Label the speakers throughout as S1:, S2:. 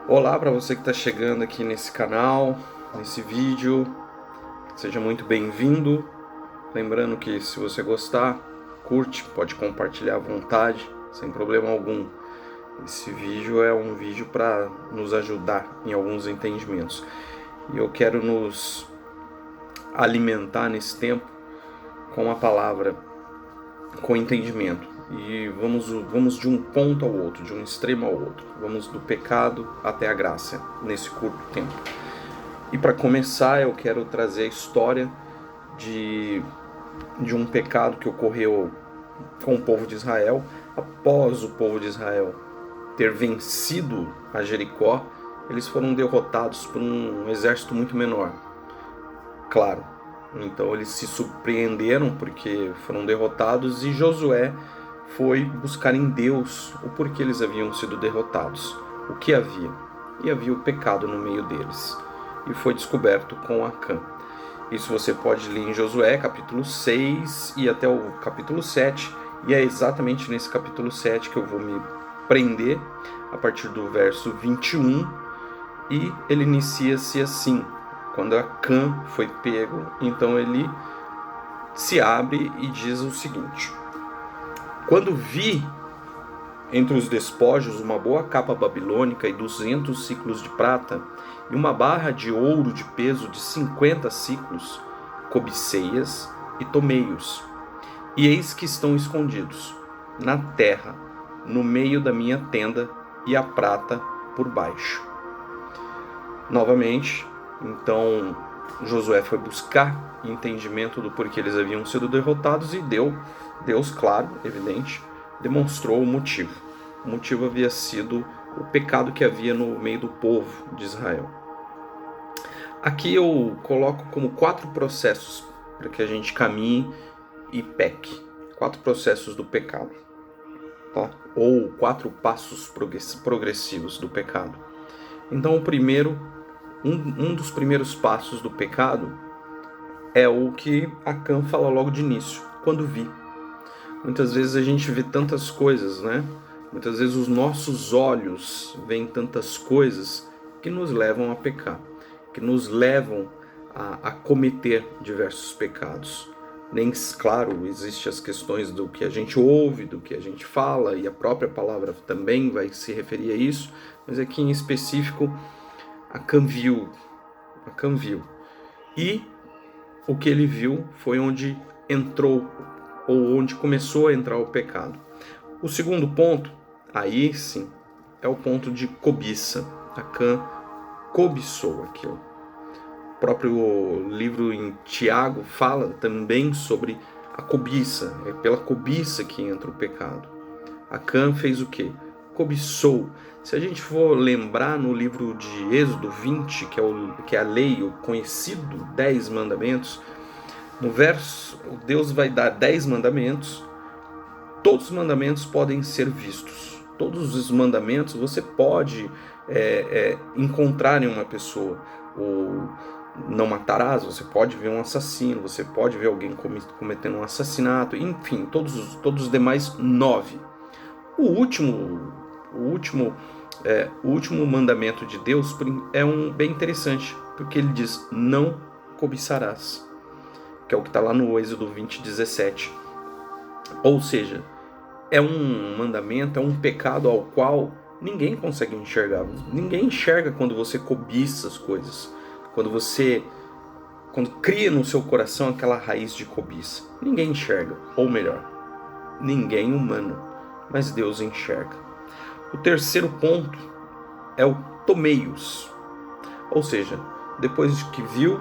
S1: Olá para você que está chegando aqui nesse canal, nesse vídeo, seja muito bem-vindo. Lembrando que se você gostar, curte, pode compartilhar à vontade, sem problema algum. Esse vídeo é um vídeo para nos ajudar em alguns entendimentos. E eu quero nos alimentar nesse tempo com a palavra, com entendimento. E vamos de um ponto ao outro, de um extremo ao outro. Vamos do pecado até a graça, nesse curto tempo. E para começar, eu quero trazer a história de um pecado que ocorreu com o povo de Israel. Após o povo de Israel ter vencido a Jericó, eles foram derrotados por um exército muito menor. Claro, então eles se surpreenderam porque foram derrotados e Josué foi buscar em Deus o porquê eles haviam sido derrotados, o que havia. E havia o pecado no meio deles. E foi descoberto com Acã. Isso você pode ler em Josué, capítulo 6 e até o capítulo 7. E é exatamente nesse capítulo 7 que eu vou me prender, a partir do verso 21. E ele inicia-se assim: quando Acã foi pego, então ele se abre e diz o seguinte: quando vi entre os despojos uma boa capa babilônica e 200 siclos de prata, e uma barra de ouro de peso de 50 siclos, cobicei-as e tomei-os. E eis que estão escondidos na terra, no meio da minha tenda, e a prata por baixo. Novamente, então Josué foi buscar entendimento do porquê eles haviam sido derrotados, e Deus, claro, evidente, demonstrou o motivo. O motivo havia sido o pecado que havia no meio do povo de Israel. Aqui eu coloco como 4 processos para que a gente caminhe e peque. 4 processos do pecado, tá? Ou 4 passos progressivos do pecado. Então o primeiro, um dos primeiros passos do pecado é o que Acã fala logo de início: quando vi. Muitas vezes a gente vê tantas coisas, né? Muitas vezes os nossos olhos veem tantas coisas que nos levam a pecar, que nos levam a cometer diversos pecados. Nem, claro, existem as questões do que a gente ouve, do que a gente fala, e a própria palavra também vai se referir a isso, mas aqui em específico, Acã viu. E o que ele viu foi onde entrou, ou onde começou a entrar o pecado. O segundo ponto, aí sim, é o ponto de cobiça. Acã cobiçou aquilo. O próprio livro em Tiago fala também sobre a cobiça. É pela cobiça que entra o pecado. Acã fez o quê? Cobiçou. Se a gente for lembrar no livro de Êxodo 20, que é a lei, o conhecido 10 mandamentos, no verso, Deus vai dar 10 mandamentos. Todos os mandamentos podem ser vistos. Todos os mandamentos você pode encontrar em uma pessoa. O não matarás, você pode ver um assassino, você pode ver alguém cometendo um assassinato, enfim, todos os demais 9. O último mandamento de Deus é bem interessante, porque ele diz: não cobiçarás, que é o que está lá no Êxodo 20:17. Ou seja, é um mandamento, é um pecado ao qual ninguém consegue enxergar. Ninguém enxerga quando você cobiça as coisas, quando cria no seu coração aquela raiz de cobiça. Ninguém enxerga, ou melhor, ninguém humano, mas Deus enxerga. O terceiro ponto é o tomei-os. Ou seja, depois que viu,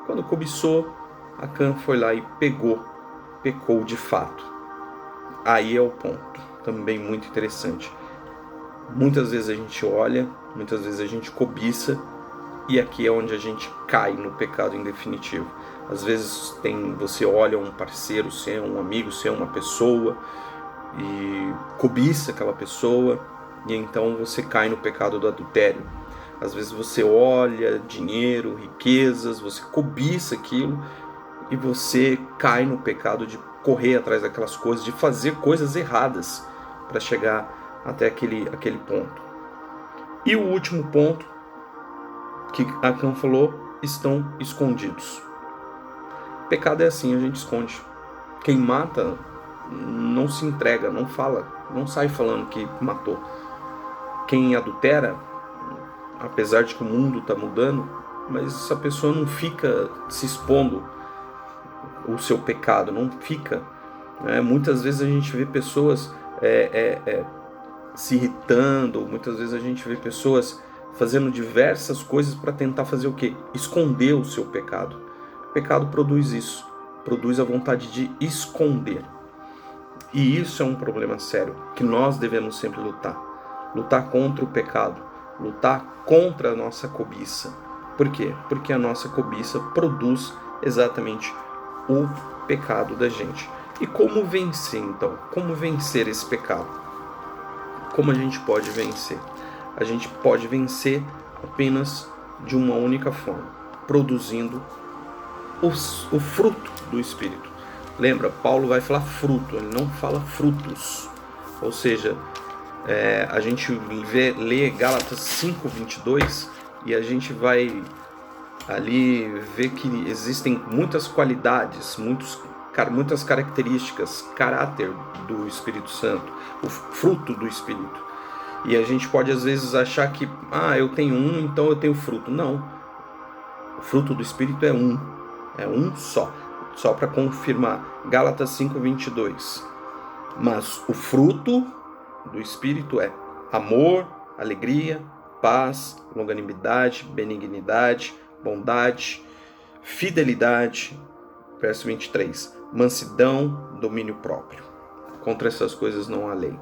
S1: quando cobiçou, Acã foi lá e pecou de fato. Aí é o ponto, também muito interessante. Muitas vezes a gente olha, muitas vezes a gente cobiça, e aqui é onde a gente cai no pecado em definitivo. Às vezes você olha um parceiro seu, um amigo seu, uma pessoa, e cobiça aquela pessoa, e então você cai no pecado do adultério. Às vezes você olha dinheiro, riquezas, você cobiça aquilo, e você cai no pecado de correr atrás daquelas coisas, de fazer coisas erradas para chegar até aquele ponto. E o último ponto que Acã falou, estão escondidos. Pecado é assim, a gente esconde. Quem mata não se entrega, não fala, não sai falando que matou. Quem adultera, apesar de que o mundo está mudando, mas essa pessoa não fica se expondo o seu pecado, não fica. Muitas vezes a gente vê pessoas se irritando, muitas vezes a gente vê pessoas fazendo diversas coisas para tentar fazer o quê? Esconder o seu pecado. O pecado produz isso, produz a vontade de esconder. E isso é um problema sério, que nós devemos sempre lutar. Lutar contra o pecado, lutar contra a nossa cobiça. Por quê? Porque a nossa cobiça produz exatamente o pecado da gente. E como vencer, então? Como vencer esse pecado? Como a gente pode vencer? A gente pode vencer apenas de uma única forma, produzindo o fruto do Espírito. Lembra, Paulo vai falar fruto, ele não fala frutos. Ou seja, a gente lê Gálatas 5:22 e a gente vai ali ver que existem muitas qualidades, muitas características, caráter do Espírito Santo, o fruto do Espírito. E a gente pode às vezes achar que, eu tenho um, então eu tenho fruto. Não, o fruto do Espírito é um só. Só para confirmar, Gálatas 5:22. Mas o fruto do Espírito é amor, alegria, paz, longanimidade, benignidade, bondade, fidelidade, verso 23, mansidão, domínio próprio. Contra essas coisas não há lei.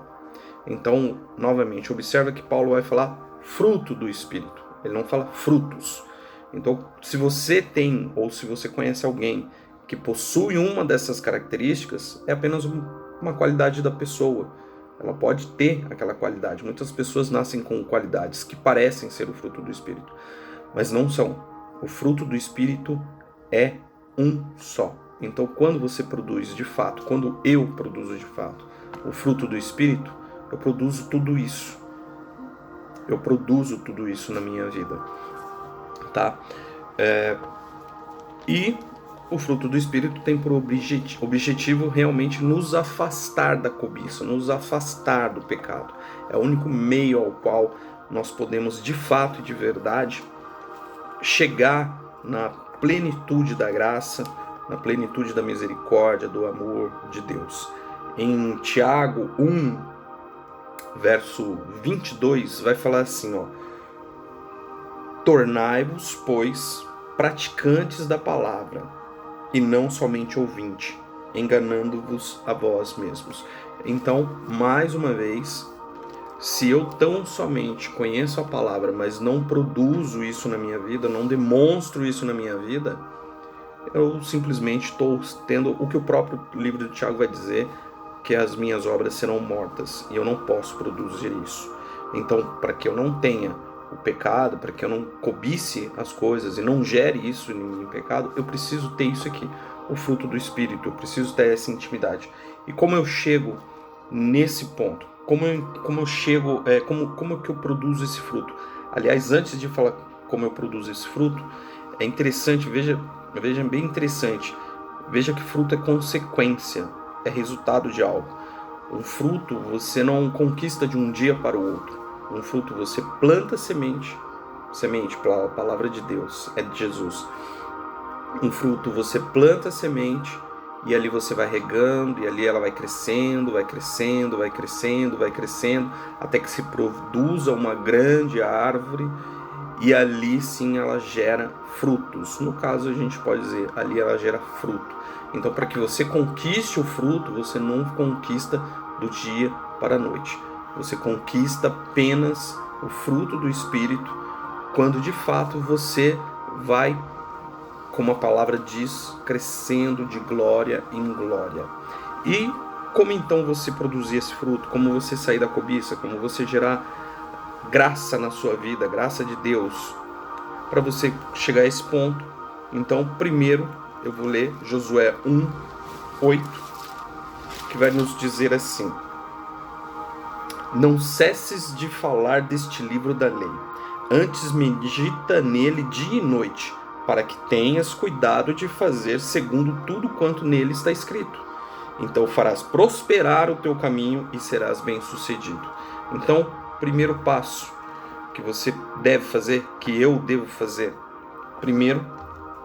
S1: Então, novamente, observa que Paulo vai falar fruto do Espírito. Ele não fala frutos. Então, se você tem ou se você conhece alguém que possui uma dessas características, é apenas uma qualidade da pessoa. Ela pode ter aquela qualidade. Muitas pessoas nascem com qualidades que parecem ser o fruto do Espírito, mas não são. O fruto do Espírito é um só. Então, quando você produz de fato, quando eu produzo de fato o fruto do Espírito, eu produzo tudo isso. Eu produzo tudo isso na minha vida. Tá? E o fruto do Espírito tem por objetivo realmente nos afastar da cobiça, nos afastar do pecado. É o único meio ao qual nós podemos, de fato e de verdade, chegar na plenitude da graça, na plenitude da misericórdia, do amor de Deus. Em Tiago 1, verso 22, vai falar assim, tornai-vos, pois, praticantes da palavra, e não somente ouvinte, enganando-vos a vós mesmos. Então, mais uma vez, se eu tão somente conheço a palavra, mas não produzo isso na minha vida, não demonstro isso na minha vida, eu simplesmente estou tendo o que o próprio livro de Tiago vai dizer, que as minhas obras serão mortas, e eu não posso produzir isso. Então, para que eu não tenha o pecado, para que eu não cobice as coisas e não gere isso em pecado, eu preciso ter isso aqui, o fruto do Espírito, eu preciso ter essa intimidade. E como eu chego nesse ponto? Como eu chego, como que eu produzo esse fruto? Aliás, antes de falar como eu produzo esse fruto, é interessante, veja bem interessante, veja que fruto é consequência, é resultado de algo. Um fruto você não conquista de um dia para o outro. Um fruto você planta semente pela palavra de Deus, é de Jesus. Um fruto você planta semente e ali você vai regando e ali ela vai crescendo, vai crescendo, vai crescendo, vai crescendo, até que se produza uma grande árvore e ali sim ela gera frutos. No caso a gente pode dizer, ali ela gera fruto. Então, para que você conquiste o fruto, você não conquista do dia para a noite. Você conquista apenas o fruto do Espírito quando de fato você vai, como a palavra diz, crescendo de glória em glória. E como então você produzir esse fruto? Como você sair da cobiça? Como você gerar graça na sua vida, graça de Deus? Para você chegar a esse ponto, então primeiro eu vou ler Josué 1:8, que vai nos dizer assim: Não cesses de falar deste livro da lei. Antes medita nele dia e noite, para que tenhas cuidado de fazer segundo tudo quanto nele está escrito. Então farás prosperar o teu caminho e serás bem-sucedido. Então, primeiro passo que você deve fazer, que eu devo fazer, primeiro,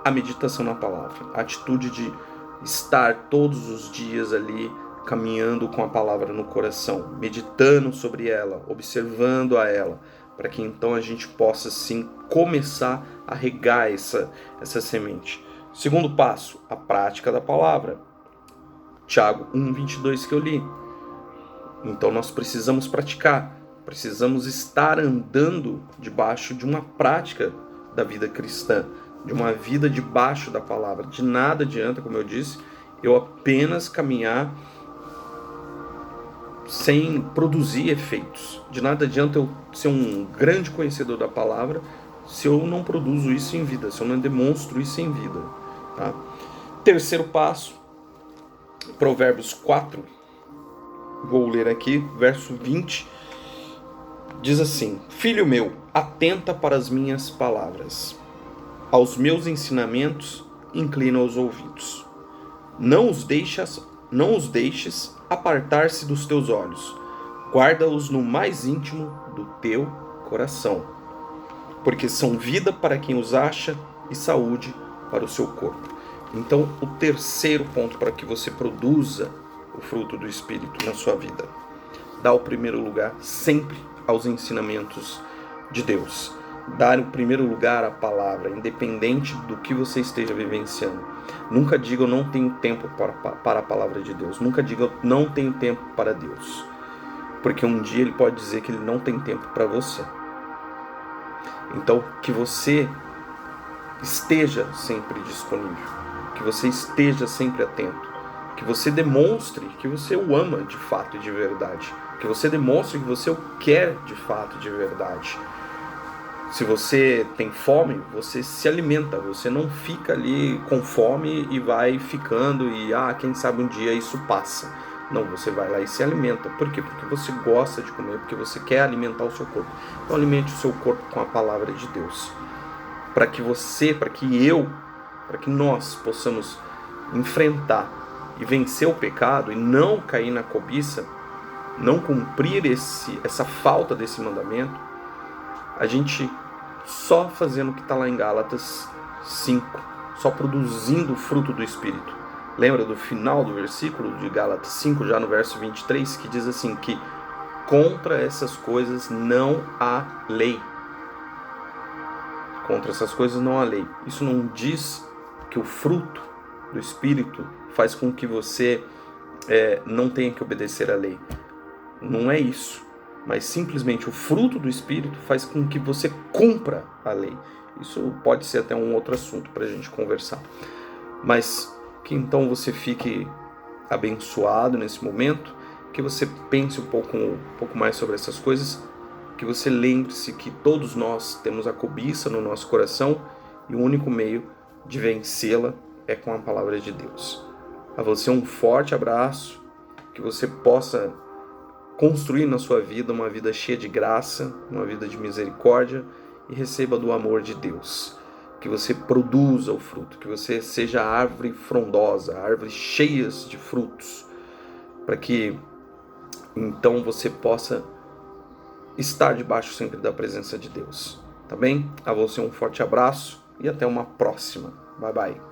S1: a meditação na palavra. A atitude de estar todos os dias ali caminhando com a palavra no coração, meditando sobre ela, observando a ela, para que então a gente possa sim começar a regar essa semente. Segundo passo, a prática da palavra. Tiago 1:22 que eu li. Então nós precisamos praticar, precisamos estar andando debaixo de uma prática da vida cristã, de uma vida debaixo da palavra. De nada adianta, como eu disse, eu apenas caminhar sem produzir efeitos. De nada adianta eu ser um grande conhecedor da palavra se eu não produzo isso em vida, se eu não demonstro isso em vida. Tá? Terceiro passo, Provérbios 4, vou ler aqui, verso 20, diz assim: Filho meu, atenta para as minhas palavras, aos meus ensinamentos inclina os ouvidos. Não os deixes apartar-se dos teus olhos, guarda-os no mais íntimo do teu coração, porque são vida para quem os acha e saúde para o seu corpo. Então, o terceiro ponto para que você produza o fruto do Espírito na sua vida, dá o primeiro lugar sempre aos ensinamentos de Deus. Dar o primeiro lugar à palavra, independente do que você esteja vivenciando. Nunca diga eu não tenho tempo para a palavra de Deus. Nunca diga eu não tenho tempo para Deus. Porque um dia Ele pode dizer que Ele não tem tempo para você. Então, que você esteja sempre disponível. Que você esteja sempre atento. Que você demonstre que você o ama de fato e de verdade. Que você demonstre que você o quer de fato e de verdade. Se você tem fome, você se alimenta, você não fica ali com fome e vai ficando e quem sabe um dia isso passa. Não, você vai lá e se alimenta. Por quê? Porque você gosta de comer, porque você quer alimentar o seu corpo. Então alimente o seu corpo com a palavra de Deus. Para que nós possamos enfrentar e vencer o pecado e não cair na cobiça, não cumprir essa falta desse mandamento, a gente só fazendo o que está lá em Gálatas 5, só produzindo o fruto do Espírito. Lembra do final do versículo de Gálatas 5, já no verso 23, que diz assim, que contra essas coisas não há lei. Contra essas coisas não há lei. Isso não diz que o fruto do Espírito faz com que você não tenha que obedecer à lei. Não é isso. Mas simplesmente o fruto do Espírito faz com que você cumpra a lei. Isso pode ser até um outro assunto para a gente conversar. Mas que então você fique abençoado nesse momento, que você pense um pouco mais sobre essas coisas, que você lembre-se que todos nós temos a cobiça no nosso coração e o único meio de vencê-la é com a palavra de Deus. A você um forte abraço, que você possa construir na sua vida uma vida cheia de graça, uma vida de misericórdia e receba do amor de Deus. Que você produza o fruto, que você seja árvore frondosa, árvore cheias de frutos, para que então você possa estar debaixo sempre da presença de Deus. Tá bem? A você um forte abraço e até uma próxima. Bye bye.